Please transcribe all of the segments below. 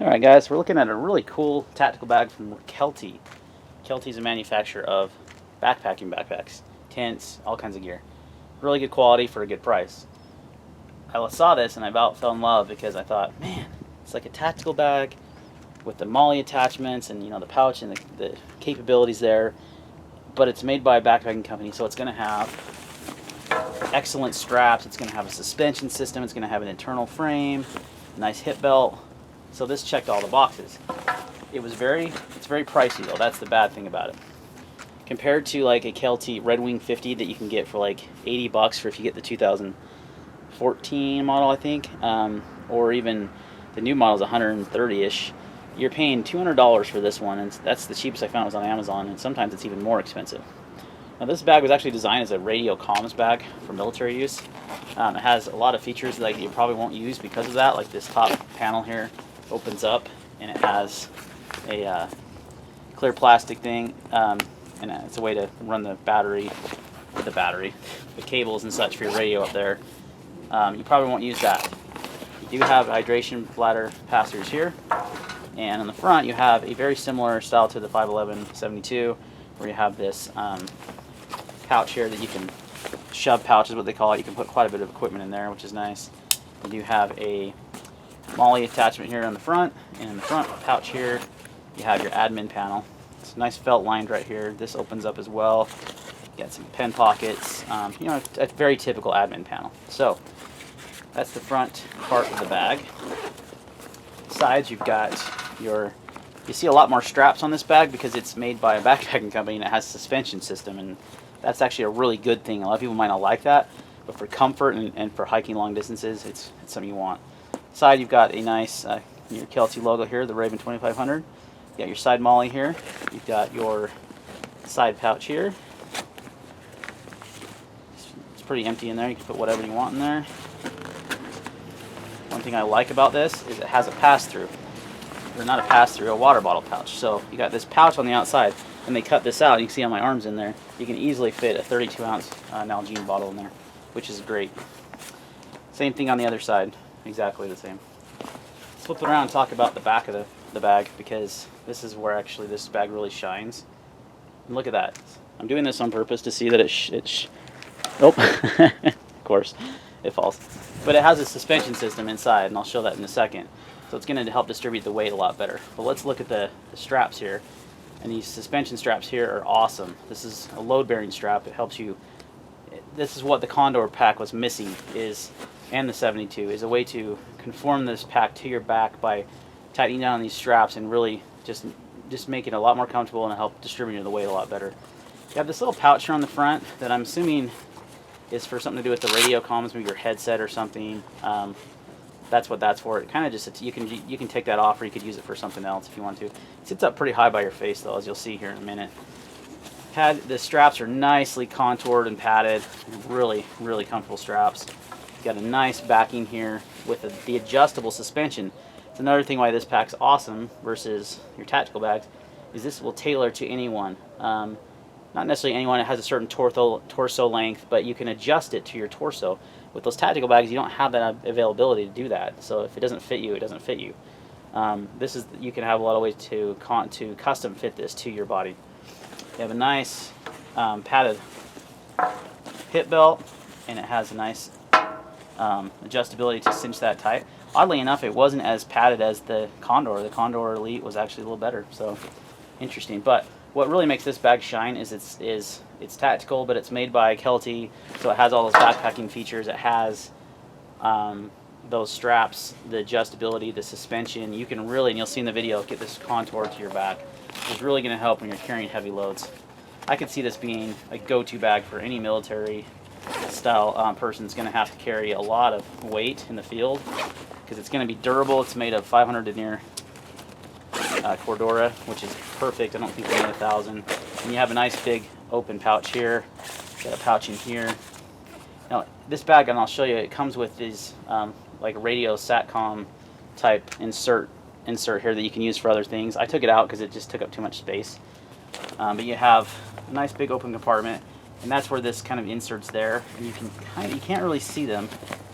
Alright guys, we're looking at a really cool tactical bag from Kelty. Kelty's a manufacturer of backpacking backpacks, tents, all kinds of gear. Really good quality for a good price. I saw this and I about fell in love because I thought, man, it's like a tactical bag with the MOLLE attachments and the pouch and the capabilities there, but it's made by a backpacking company, so it's going to have excellent straps, it's going to have a suspension system, it's going to have an internal frame, a nice hip belt. So this checked all the boxes. It's very pricey though. That's the bad thing about it. Compared to like a Kelty Red Wing 50 that you can get for like $80 for if you get the 2014 model, I think, or even the new model is 130-ish. You're paying $200 for this one, and that's the cheapest I found was on Amazon, and sometimes it's even more expensive. Now this bag was actually designed as a radio comms bag for military use. It has a lot of features that you probably won't use because of that, like this top panel here opens up and it has a clear plastic thing, and it's a way to run the cables and such for your radio up there. You probably won't use that. You do have hydration bladder pass-throughs here, and on the front you have a very similar style to the 511-72 where you have this pouch here that you can shove pouch is what they call it. You can put quite a bit of equipment in there, which is nice. You do have a MOLLE attachment here on the front, and in the front pouch here you have your admin panel. It's nice felt lined right here. This opens up as well. You got some pen pockets, a very typical admin panel. So that's the front part of the bag. Sides, you've got you see a lot more straps on this bag because it's made by a backpacking company and it has a suspension system, and that's actually a really good thing. A lot of people might not like that, but for comfort and for hiking long distances, it's something you want. Side, you've got a nice your Kelty logo here, the Raven 2500. You got your side MOLLE here. You've got your side pouch here. It's pretty empty in there. You can put whatever you want in there. One thing I like about this is it has a pass-through. Or not a pass-through, a water bottle pouch. So you got this pouch on the outside, and they cut this out. You can see on my arms in there. You can easily fit a 32-ounce Nalgene bottle in there, which is great. Same thing on the other side. Exactly the same. Let's flip it around and talk about the back of the bag, because this is where actually this bag really shines. And look at that. I'm doing this on purpose to see that oh, of course, it falls. But it has a suspension system inside, and I'll show that in a second. So it's going to help distribute the weight a lot better. But let's look at the straps here. And these suspension straps here are awesome. This is a load-bearing strap. It helps you. This is what the Condor pack was missing, and the 72 is a way to conform this pack to your back by tightening down these straps and really just make it a lot more comfortable and help distribute the weight a lot better. You have this little pouch here on the front that I'm assuming is for something to do with the radio comms, maybe your headset or something. That's what that's for. It kind of just, you can take that off, or you could use it for something else if you want to. It sits up pretty high by your face though, as you'll see here in a minute. The straps are nicely contoured and padded, really comfortable straps. Got a nice backing here with the adjustable suspension. It's another thing why this pack's awesome versus your tactical bags, is this will tailor to anyone. Not necessarily anyone. It has a certain torso length, but you can adjust it to your torso. With those tactical bags, you don't have that availability to do that. So if it doesn't fit you, it doesn't fit you. You can have a lot of ways to custom fit this to your body. You have a nice padded hip belt, and it has a nice adjustability to cinch that tight. Oddly enough, it wasn't as padded as the Condor. The Condor Elite was actually a little better, so interesting. But what really makes this bag shine is it's tactical, but it's made by Kelty, so it has all those backpacking features. It has those straps, the adjustability, the suspension. You can really, and you'll see in the video, get this contour to your back. It's really going to help when you're carrying heavy loads. I could see this being a go-to bag for any military style person is going to have to carry a lot of weight in the field, because it's going to be durable. It's made of 500 denier Cordura, which is perfect. I don't think we need 1,000. And you have a nice big open pouch here. Got a pouch in here. Now this bag, and I'll show you, it comes with these like radio satcom type insert here that you can use for other things. I took it out because it just took up too much space. But you have a nice big open compartment, and that's where this kind of inserts there. And you can't really see them,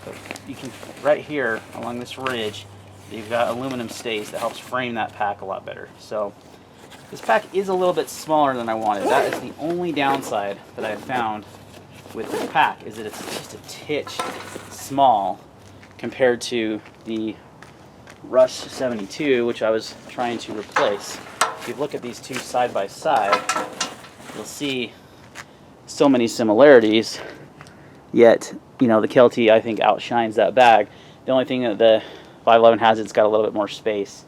but you can right here along this ridge. You've got aluminum stays that helps frame that pack a lot better. So this pack is a little bit smaller than I wanted. That is the only downside that I found with this pack, is that it's just a titch small compared to the Rush 72, which I was trying to replace. If you look at these two side by side, you'll see so many similarities, yet, you know, the Kelty, I think, outshines that bag. The only thing that the 511 has, it's got a little bit more space.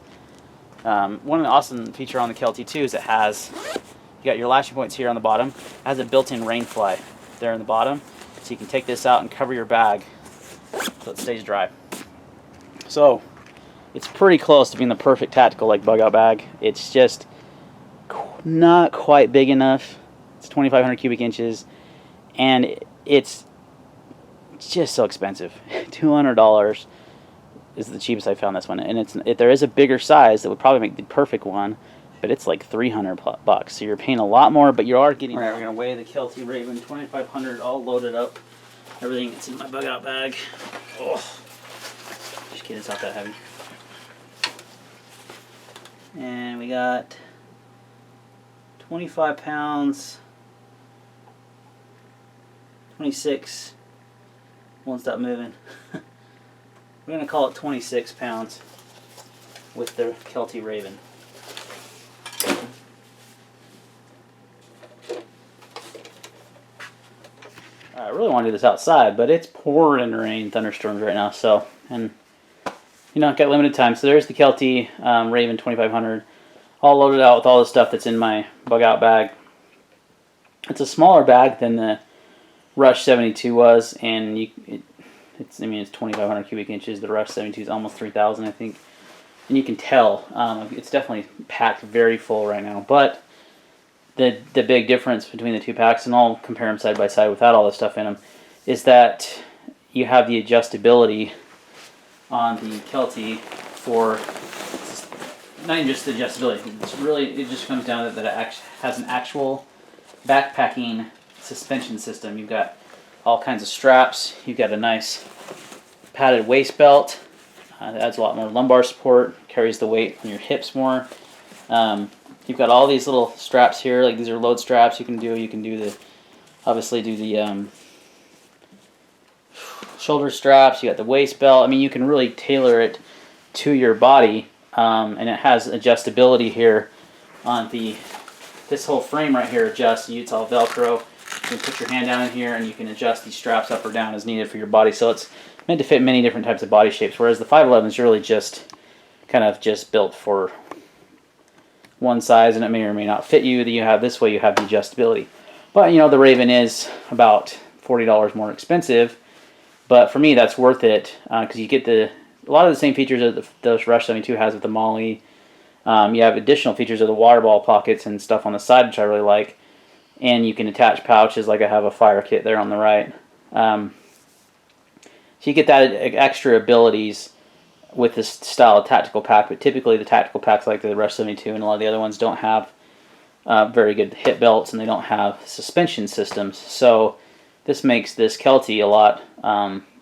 One of the awesome feature on the Kelty too is it has, you got your lashing points here on the bottom. It has a built-in rain fly there in the bottom, so you can take this out and cover your bag so it stays dry. So it's pretty close to being the perfect tactical like bug out bag. It's just not quite big enough. It's 2,500 cubic inches, and it's just so expensive. $200 is the cheapest I found this one, and if there is a bigger size that would probably make the perfect one, but it's like $300 so you're paying a lot more, but you are getting. All right, we're gonna weigh the Kelty Raven 2,500 all loaded up, everything that's in my bug out bag. Oh, just kidding, it's not that heavy. And we got 25 pounds, 26, won't stop moving. We're going to call it 26 pounds with the Kelty Raven. I really want to do this outside, but it's pouring rain, thunderstorms right now, so, and you know, I've got limited time. So there's the Kelty Raven 2500, all loaded out with all the stuff that's in my bug out bag. It's a smaller bag than the Rush 72 was, and it's 2,500 cubic inches. The Rush 72 is almost 3,000, I think. And you can tell it's definitely packed very full right now. But the big difference between the two packs, and I'll compare them side by side without all the stuff in them, is that you have the adjustability on the Kelty for not even just the adjustability. It's really, it just comes down to that it has an actual backpacking suspension system. You've got all kinds of straps. You've got a nice padded waist belt. That adds a lot more lumbar support, carries the weight on your hips more. You've got all these little straps here, like these are load straps. You can do the obviously do the shoulder straps. You got the waist belt. I mean, you can really tailor it to your body, and it has adjustability here on this whole frame right here. Adjusts. It's all Velcro. You can put your hand down in here, and you can adjust these straps up or down as needed for your body. So it's meant to fit many different types of body shapes, whereas the 511 is really just kind of just built for one size, and it may or may not fit you. That you have this way, you have the adjustability. But you know, the Raven is about $40 more expensive, but for me that's worth it because you get a lot of the same features that the Rush 72 has with the Molly. You have additional features of the water ball pockets and stuff on the side, which I really like, and you can attach pouches like I have a fire kit there on the right. So you get that extra abilities with this style of tactical pack, but typically the tactical packs like the Rush 72 and a lot of the other ones don't have very good hip belts, and they don't have suspension systems. So this makes this Kelty a lot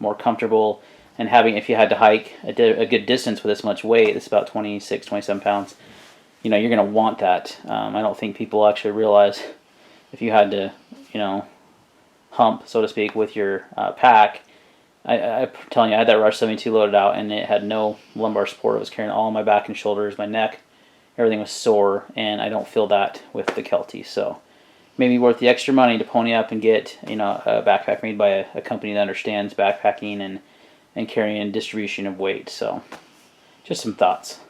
more comfortable, and if you had to hike a good distance with this much weight, it's about 26, 27 pounds, you know, you're going to want that. I don't think people actually realize if you had to, you know, hump, so to speak, with your pack. I'm telling you, I had that Rush 72 loaded out, and it had no lumbar support. It was carrying all my back and shoulders, my neck, everything was sore, and I don't feel that with the Kelty. So maybe worth the extra money to pony up and get, you know, a backpack made by a company that understands backpacking and carrying and distribution of weight. So just some thoughts.